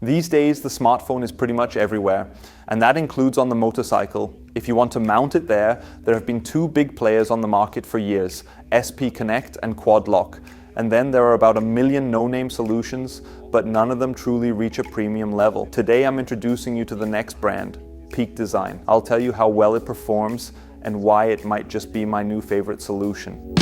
These days, the smartphone is pretty much everywhere, and that includes on the motorcycle. If you want to mount it there have been two big players on the market for years, SP Connect and Quad Lock. And then there are about 1 million no-name solutions, but none of them truly reach a premium level. Today I'm introducing you to the next brand, Peak Design. I'll tell you how well it performs and why it might just be my new favorite solution.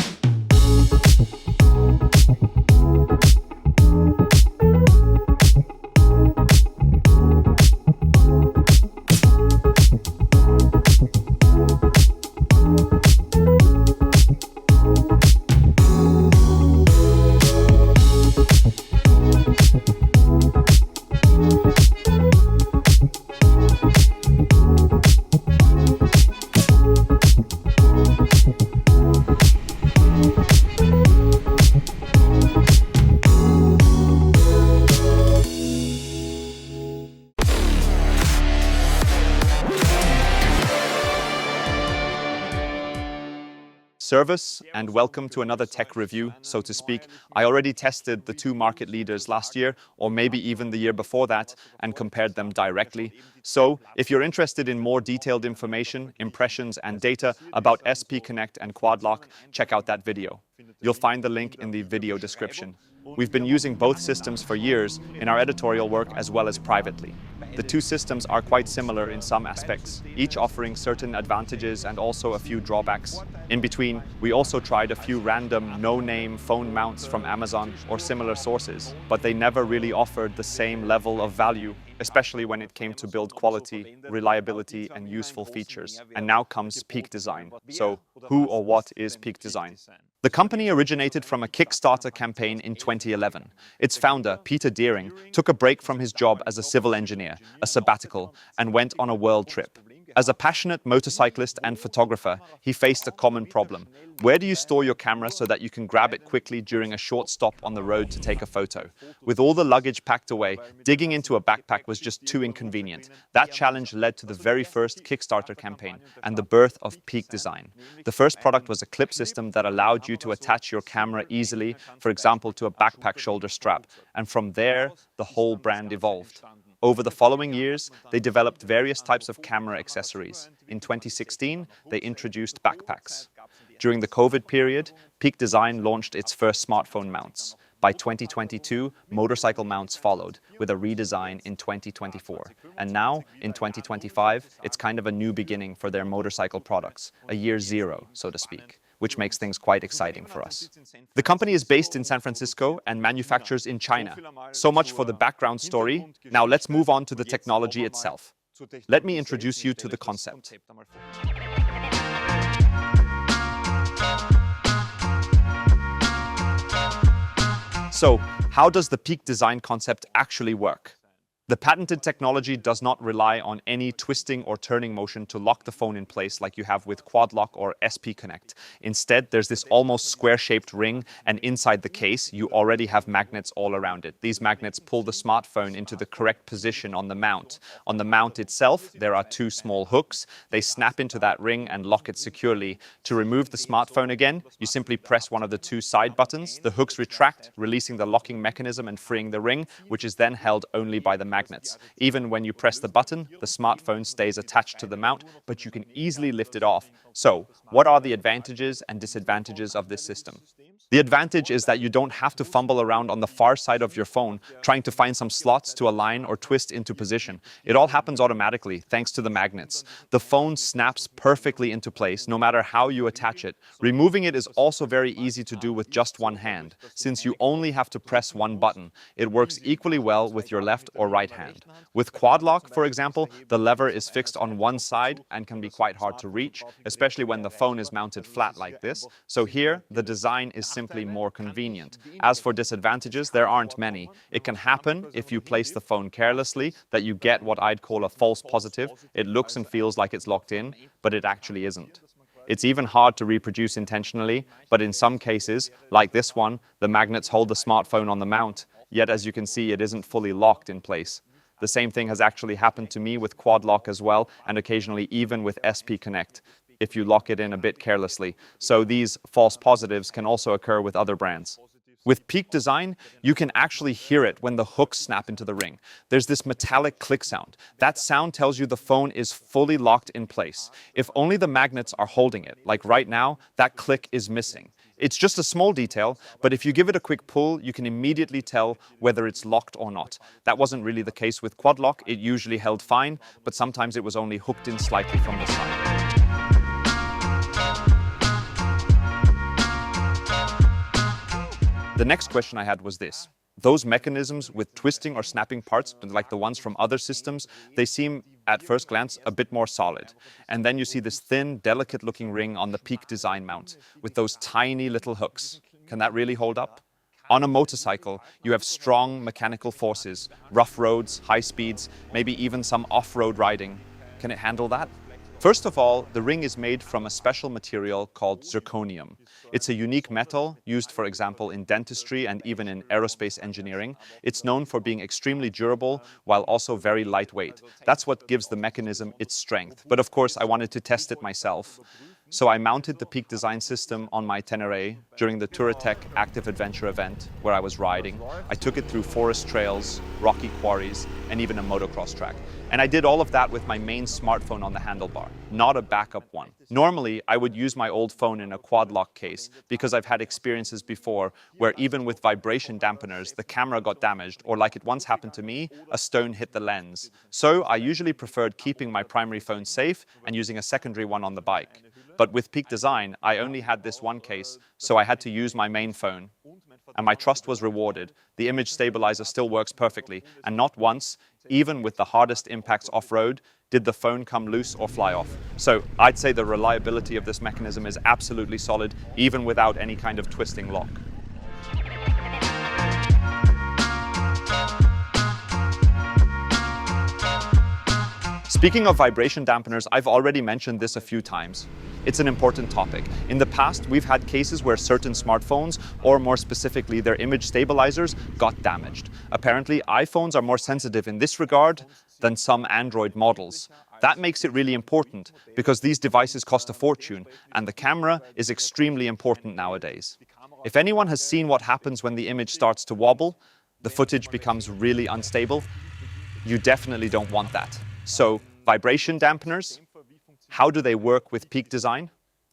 Service and welcome to another tech review, so to speak. I already tested the two market leaders last year, or maybe even the year before that, and compared them directly. So, if you're interested in more detailed information, impressions and data about SP Connect and Quad Lock, check out that video. You'll find the link in the video description. We've been using both systems for years in our editorial work as well as privately. The two systems are quite similar in some aspects, each offering certain advantages and also a few drawbacks. In between, we also tried a few random no-name phone mounts from Amazon or similar sources, but they never really offered the same level of value, especially when it came to build quality, reliability and useful features. And now comes Peak Design. So, who or what is Peak Design? The company originated from a Kickstarter campaign in 2011. Its founder, Peter Deering, took a break from his job as a civil engineer, a sabbatical, and went on a world trip. As a passionate motorcyclist and photographer, he faced a common problem. Where do you store your camera so that you can grab it quickly during a short stop on the road to take a photo? With all the luggage packed away, digging into a backpack was just too inconvenient. That challenge led to the very first Kickstarter campaign and the birth of Peak Design. The first product was a clip system that allowed you to attach your camera easily, for example, to a backpack shoulder strap. And from there, the whole brand evolved. Over the following years, they developed various types of camera accessories. In 2016, they introduced backpacks. During the COVID period, Peak Design launched its first smartphone mounts. By 2022, motorcycle mounts followed, with a redesign in 2024. And now, in 2025, it's kind of a new beginning for their motorcycle products, a year zero, so to speak, which makes things quite exciting for us. The company is based in San Francisco and manufactures in China. So much for the background story. Now let's move on to the technology itself. Let me introduce you to the concept. So, how does the Peak Design concept actually work? The patented technology does not rely on any twisting or turning motion to lock the phone in place like you have with Quad Lock or SP Connect. Instead, there's this almost square-shaped ring, and inside the case, you already have magnets all around it. These magnets pull the smartphone into the correct position on the mount. On the mount itself, there are two small hooks. They snap into that ring and lock it securely. To remove the smartphone again, you simply press one of the two side buttons. The hooks retract, releasing the locking mechanism and freeing the ring, which is then held only by the magnets. Even when you press the button, the smartphone stays attached to the mount, but you can easily lift it off. So, what are the advantages and disadvantages of this system? The advantage is that you don't have to fumble around on the far side of your phone trying to find some slots to align or twist into position. It all happens automatically thanks to the magnets. The phone snaps perfectly into place no matter how you attach it. Removing it is also very easy to do with just one hand, since you only have to press one button. It works equally well with your left or right hand. With Quad Lock, for example, the lever is fixed on one side and can be quite hard to reach, especially when the phone is mounted flat like this. So here, the design is simply more convenient. As for disadvantages, there aren't many. It can happen if you place the phone carelessly that you get what I'd call a false positive. It looks and feels like it's locked in, but it actually isn't. It's even hard to reproduce intentionally, but in some cases, like this one, the magnets hold the smartphone on the mount, yet as you can see, it isn't fully locked in place. The same thing has actually happened to me with Quad Lock as well, and occasionally even with SP Connect, if you lock it in a bit carelessly. So these false positives can also occur with other brands. With Peak Design, you can actually hear it when the hooks snap into the ring. There's this metallic click sound. That sound tells you the phone is fully locked in place. If only the magnets are holding it, like right now, that click is missing. It's just a small detail, but if you give it a quick pull, you can immediately tell whether it's locked or not. That wasn't really the case with Quad Lock. It usually held fine, but sometimes it was only hooked in slightly from the side. The next question I had was this. Those mechanisms with twisting or snapping parts, like the ones from other systems, they seem, at first glance, a bit more solid. And then you see this thin, delicate-looking ring on the Peak Design mount, with those tiny little hooks. Can that really hold up? On a motorcycle, you have strong mechanical forces, rough roads, high speeds, maybe even some off-road riding. Can it handle that? First of all, the ring is made from a special material called zirconium. It's a unique metal used, for example, in dentistry and even in aerospace engineering. It's known for being extremely durable while also very lightweight. That's what gives the mechanism its strength. But of course, I wanted to test it myself. So I mounted the Peak Design system on my Tenere during the Touratech Active Adventure event where I was riding. I took it through forest trails, rocky quarries, and even a motocross track. And I did all of that with my main smartphone on the handlebar, not a backup one. Normally, I would use my old phone in a quad lock case because I've had experiences before where even with vibration dampeners, the camera got damaged, or like it once happened to me, a stone hit the lens. So I usually preferred keeping my primary phone safe and using a secondary one on the bike. But with Peak Design, I only had this one case, so I had to use my main phone. And my trust was rewarded. The image stabilizer still works perfectly, and not once, even with the hardest impacts off-road, did the phone come loose or fly off. So I'd say the reliability of this mechanism is absolutely solid, even without any kind of twisting lock. Speaking of vibration dampeners, I've already mentioned this a few times. It's an important topic. In the past, we've had cases where certain smartphones, or more specifically their image stabilizers, got damaged. Apparently, iPhones are more sensitive in this regard than some Android models. That makes it really important because these devices cost a fortune, and the camera is extremely important nowadays. If anyone has seen what happens when the image starts to wobble, the footage becomes really unstable, you definitely don't want that. So, vibration dampeners, how do they work with Peak Design?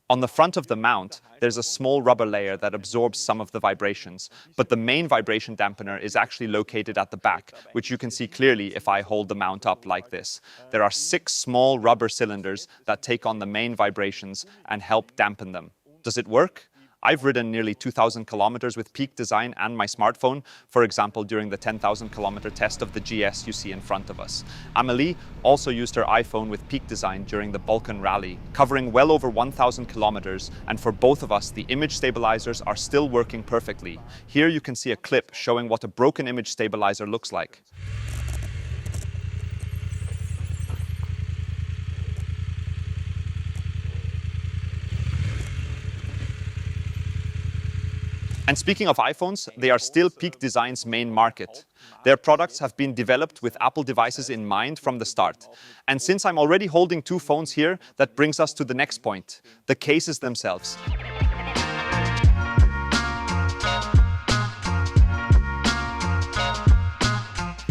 On the front of the mount, there's a small rubber layer that absorbs some of the vibrations, but the main vibration dampener is actually located at the back, which you can see clearly if I hold the mount up like this. There are 6 small rubber cylinders that take on the main vibrations and help dampen them. Does it work? I've ridden nearly 2,000 kilometers with Peak Design and my smartphone, for example, during the 10,000 kilometer test of the GS you see in front of us. Amelie also used her iPhone with Peak Design during the Balkan Rally, covering well over 1,000 kilometers, and for both of us, the image stabilizers are still working perfectly. Here you can see a clip showing what a broken image stabilizer looks like. And speaking of iPhones, they are still Peak Design's main market. Their products have been developed with Apple devices in mind from the start. And since I'm already holding 2 phones here, that brings us to the next point, the cases themselves.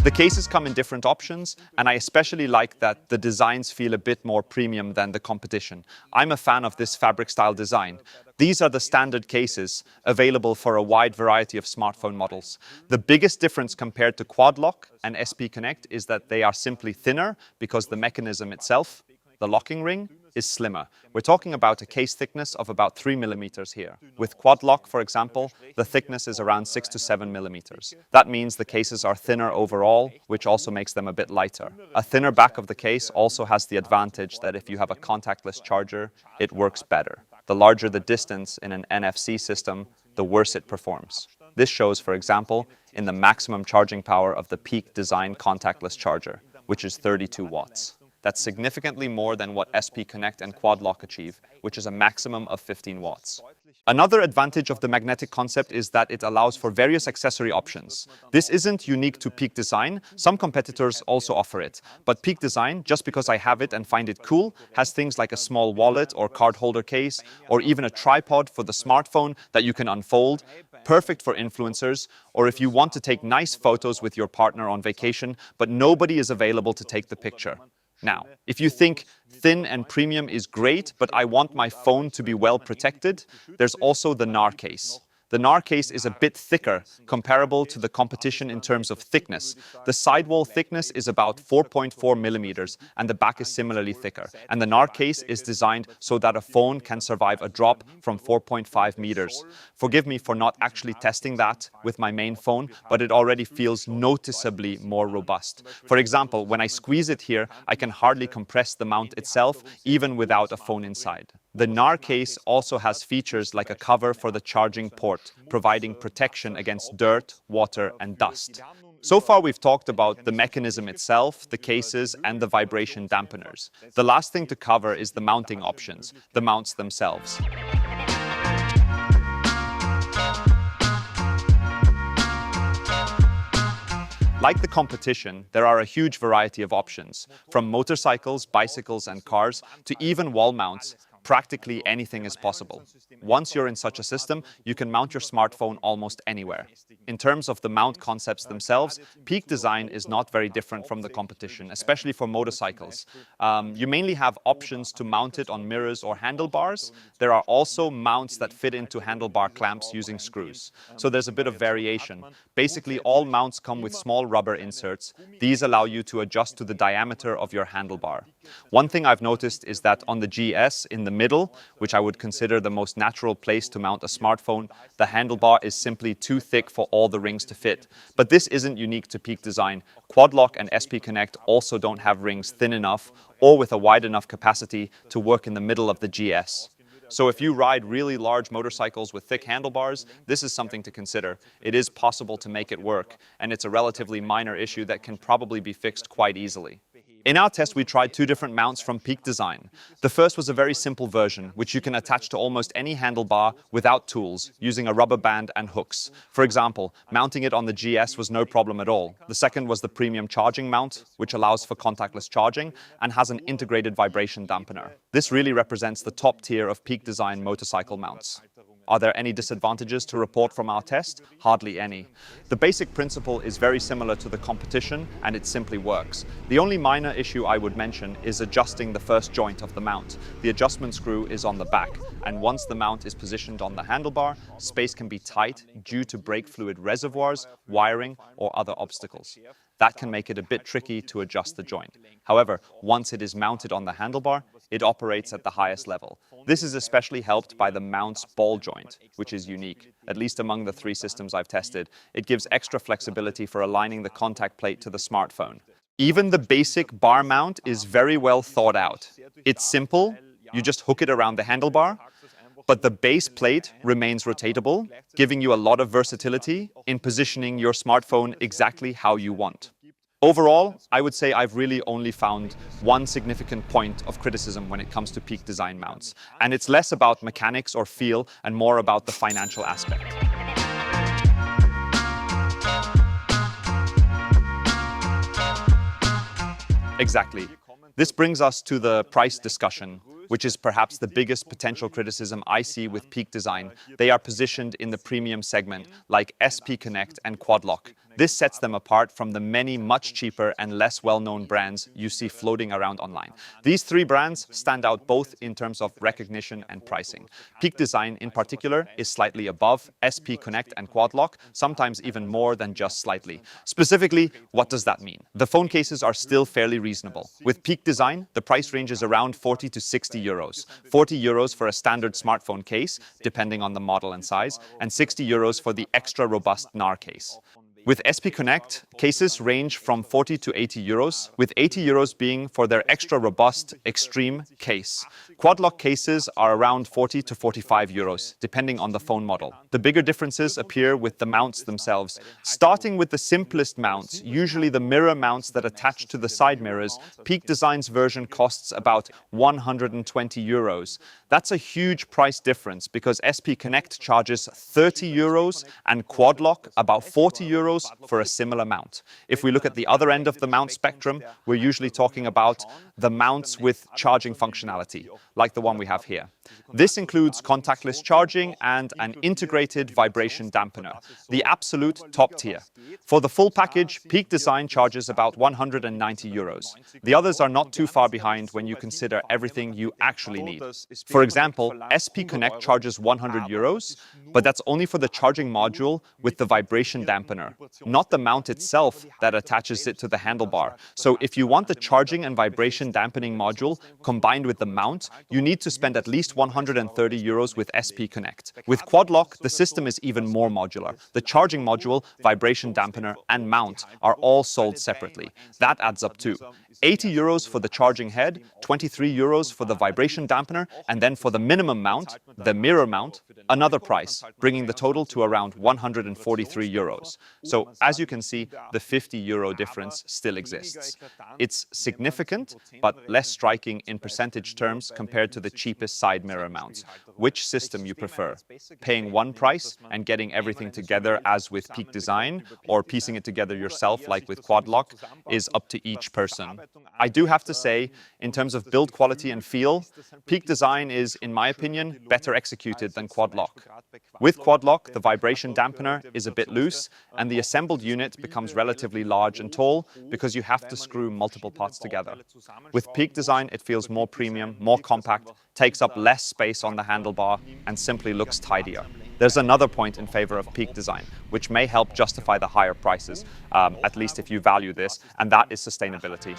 The cases come in different options, and I especially like that the designs feel a bit more premium than the competition. I'm a fan of this fabric style design. These are the standard cases available for a wide variety of smartphone models. The biggest difference compared to Quad Lock and SP Connect is that they are simply thinner because the mechanism itself, the locking ring, is slimmer. We're talking about a case thickness of about 3 millimeters here. With Quad Lock, for example, the thickness is around 6 to 7 millimeters. That means the cases are thinner overall, which also makes them a bit lighter. A thinner back of the case also has the advantage that if you have a contactless charger, it works better. The larger the distance in an NFC system, the worse it performs. This shows, for example, in the maximum charging power of the Peak Design contactless charger, which is 32 watts. That's significantly more than what SP Connect and Quad Lock achieve, which is a maximum of 15 watts. Another advantage of the magnetic concept is that it allows for various accessory options. This isn't unique to Peak Design, some competitors also offer it. But Peak Design, just because I have it and find it cool, has things like a small wallet or card holder case, or even a tripod for the smartphone that you can unfold. perfect for influencers, or if you want to take nice photos with your partner on vacation, but nobody is available to take the picture. Now, if you think thin and premium is great, but I want my phone to be well protected, there's also the GNAR case. The GNAR case is a bit thicker, comparable to the competition in terms of thickness. The sidewall thickness is about 4.4 millimeters, and the back is similarly thicker. And the GNAR case is designed so that a phone can survive a drop from 4.5 meters. Forgive me for not actually testing that with my main phone, but it already feels noticeably more robust. For example, when I squeeze it here, I can hardly compress the mount itself, even without a phone inside. The GNAR case also has features like a cover for the charging port, providing protection against dirt, water, and dust. So far, we've talked about the mechanism itself, the cases, and the vibration dampeners. The last thing to cover is the mounting options, the mounts themselves. Like the competition, there are a huge variety of options, from motorcycles, bicycles, and cars to even wall mounts. Practically anything is possible. Once you're in such a system, you can mount your smartphone almost anywhere. In terms of the mount concepts themselves, Peak Design is not very different from the competition, especially for motorcycles. You mainly have options to mount it on mirrors or handlebars. There are also mounts that fit into handlebar clamps using screws. So there's a bit of variation. Basically, all mounts come with small rubber inserts. These allow you to adjust to the diameter of your handlebar. One thing I've noticed is that on the GS in the middle, which I would consider the most natural place to mount a smartphone, the handlebar is simply too thick for all the rings to fit. But this isn't unique to Peak Design. Quad Lock and SP Connect also don't have rings thin enough or with a wide enough capacity to work in the middle of the GS. So if you ride really large motorcycles with thick handlebars, this is something to consider. It is possible to make it work, and it's a relatively minor issue that can probably be fixed quite easily. In our test, we tried two different mounts from Peak Design. The first was a very simple version, which you can attach to almost any handlebar without tools, using a rubber band and hooks. For example, mounting it on the GS was no problem at all. The second was the premium charging mount, which allows for contactless charging and has an integrated vibration dampener. This really represents the top tier of Peak Design motorcycle mounts. Are there any disadvantages to report from our test? Hardly any. The basic principle is very similar to the competition, and it simply works. The only minor issue I would mention is adjusting the first joint of the mount. The adjustment screw is on the back, and once the mount is positioned on the handlebar, space can be tight due to brake fluid reservoirs, wiring, or other obstacles. That can make it a bit tricky to adjust the joint. However, once it is mounted on the handlebar, it operates at the highest level. This is especially helped by the mount's ball joint, which is unique, at least among the three systems I've tested. It gives extra flexibility for aligning the contact plate to the smartphone. Even the basic bar mount is very well thought out. It's simple, you just hook it around the handlebar, but the base plate remains rotatable, giving you a lot of versatility in positioning your smartphone exactly how you want. Overall, I would say I've really only found one significant point of criticism when it comes to Peak Design mounts, and it's less about mechanics or feel and more about the financial aspect. Exactly. This brings us to the price discussion, which is perhaps the biggest potential criticism I see with Peak Design. They are positioned in the premium segment, like SP Connect and Quad Lock. This sets them apart from the many much cheaper and less well-known brands you see floating around online. These three brands stand out both in terms of recognition and pricing. Peak Design in particular is slightly above SP Connect and Quad Lock, sometimes even more than just slightly. Specifically, what does that mean? The phone cases are still fairly reasonable. With Peak Design, the price range is around 40 to 60 euros. 40 euros for a standard smartphone case, depending on the model and size, and 60 euros for the extra robust GNAR case. With SP Connect, cases range from 40 to 80 euros, with 80 euros being for their extra robust Extreme case. Quad Lock cases are around 40 to 45 euros, depending on the phone model. The bigger differences appear with the mounts themselves. Starting with the simplest mounts, usually the mirror mounts that attach to the side mirrors, Peak Design's version costs about 120 euros. That's a huge price difference because SP Connect charges 30 euros and Quad Lock about 40 euros euros for a similar mount. If we look at the other end of the mount spectrum, we're usually talking about the mounts with charging functionality, like the one we have here. This includes contactless charging and an integrated vibration dampener, the absolute top tier. For the full package, Peak Design charges about 190 euros. The others are not too far behind when you consider everything you actually need. For example, SP Connect charges 100 euros, but that's only for the charging module with the vibration dampener, not the mount itself that attaches it to the handlebar. So if you want the charging and vibration dampening module combined with the mount, you need to spend at least 130 euros with SP Connect. With Quad Lock, the system is even more modular. The charging module, vibration dampener, and mount are all sold separately. That adds up to 80 euros for the charging head, 23 euros for the vibration dampener, and then for the minimum mount, the mirror mount, another price, bringing the total to around 143 euros. So as you can see, the 50 euro difference still exists. It's significant, but less striking in percentage terms compared to the cheapest side mirror mounts. Which system you prefer? Paying one price and getting everything together as with Peak Design, or piecing it together yourself like with Quad Lock, is up to each person. I do have to say, in terms of build quality and feel, Peak Design is, in my opinion, better executed than Quad Lock. With Quad Lock, the vibration dampener is a bit loose, and the assembled unit becomes relatively large and tall because you have to screw multiple parts together. With Peak Design, it feels more premium, more compact, takes up less space on the handlebar, and simply looks tidier. There's another point in favor of Peak Design, which may help justify the higher prices, at least if you value this, and that is sustainability.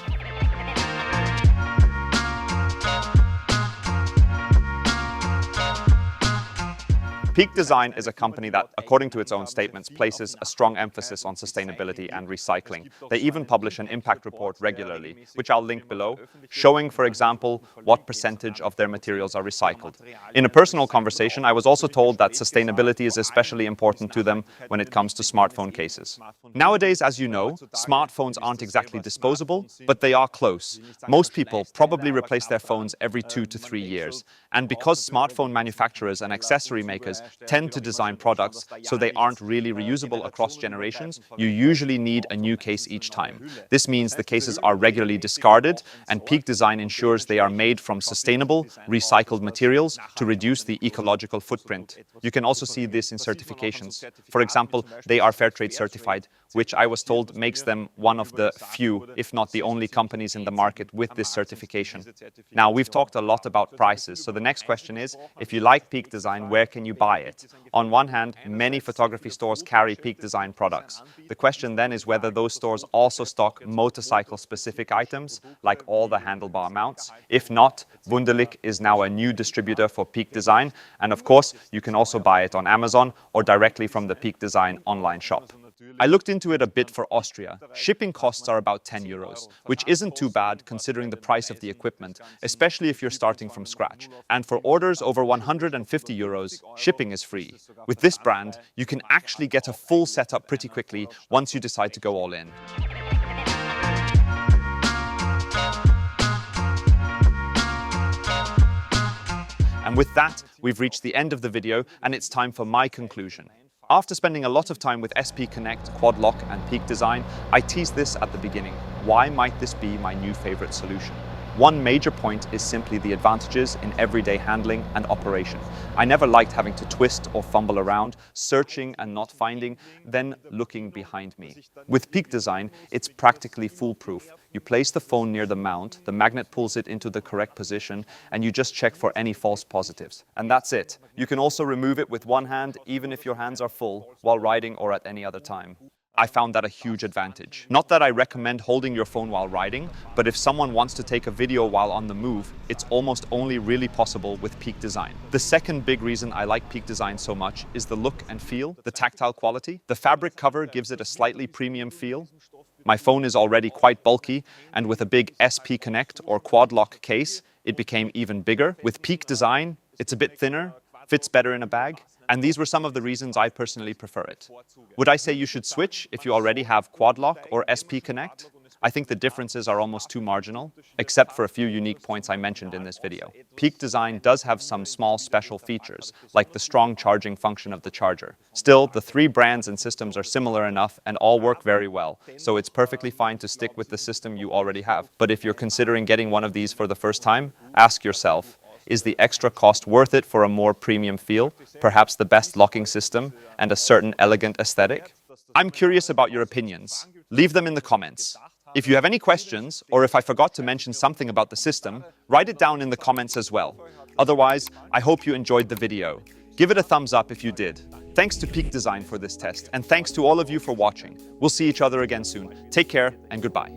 Peak Design is a company that, according to its own statements, places a strong emphasis on sustainability and recycling. They even publish an impact report regularly, which I'll link below, showing, for example, what percentage of their materials are recycled. In a personal conversation, I was also told that sustainability is especially important to them when it comes to smartphone cases. Nowadays, as you know, smartphones aren't exactly disposable, but they are close. Most people probably replace their phones every 2 to 3 years. And because smartphone manufacturers and accessory makers tend to design products so they aren't really reusable across generations, you usually need a new case each time. This means the cases are regularly discarded, and Peak Design ensures they are made from sustainable, recycled materials to reduce the ecological footprint. You can also see this in certifications. For example, they are Fairtrade certified, which I was told makes them one of the few, if not the only companies in the market with this certification. Now, we've talked a lot about prices, so the next question is, if you like Peak Design, where can you buy it? On one hand, many photography stores carry Peak Design products. The question then is whether those stores also stock motorcycle-specific items, like all the handlebar mounts. If not, Wunderlich is now a new distributor for Peak Design, and of course, you can also buy it on Amazon or directly from the Peak Design online shop. I looked into it a bit for Austria. Shipping costs are about 10 euros, which isn't too bad considering the price of the equipment, especially if you're starting from scratch. And for orders over 150 euros, shipping is free. With this brand, you can actually get a full setup pretty quickly once you decide to go all in. And with that, we've reached the end of the video, and it's time for my conclusion. After spending a lot of time with SP Connect, Quad Lock, and Peak Design, I teased this at the beginning. Why might this be my new favorite solution? One major point is simply the advantages in everyday handling and operation. I never liked having to twist or fumble around, searching and not finding, then looking behind me. With Peak Design, it's practically foolproof. You place the phone near the mount, the magnet pulls it into the correct position, and you just check for any false positives. And that's it. You can also remove it with one hand, even if your hands are full, while riding or at any other time. I found that a huge advantage. Not that I recommend holding your phone while riding, but if someone wants to take a video while on the move, it's almost only really possible with Peak Design. The second big reason I like Peak Design so much is the look and feel, the tactile quality. The fabric cover gives it a slightly premium feel. My phone is already quite bulky, and with a big SP Connect or Quad Lock case, it became even bigger. With Peak Design, it's a bit thinner, fits better in a bag. And these were some of the reasons I personally prefer it. Would I say you should switch if you already have Quad Lock or SP Connect? I think the differences are almost too marginal, except for a few unique points I mentioned in this video. Peak Design does have some small special features, like the strong charging function of the charger. Still, the three brands and systems are similar enough and all work very well, so it's perfectly fine to stick with the system you already have. But if you're considering getting one of these for the first time, ask yourself, is the extra cost worth it for a more premium feel, perhaps the best locking system, and a certain elegant aesthetic? I'm curious about your opinions. Leave them in the comments. If you have any questions, or if I forgot to mention something about the system, write it down in the comments as well. Otherwise, I hope you enjoyed the video. Give it a thumbs up if you did. Thanks to Peak Design for this test, and thanks to all of you for watching. We'll see each other again soon. Take care and goodbye.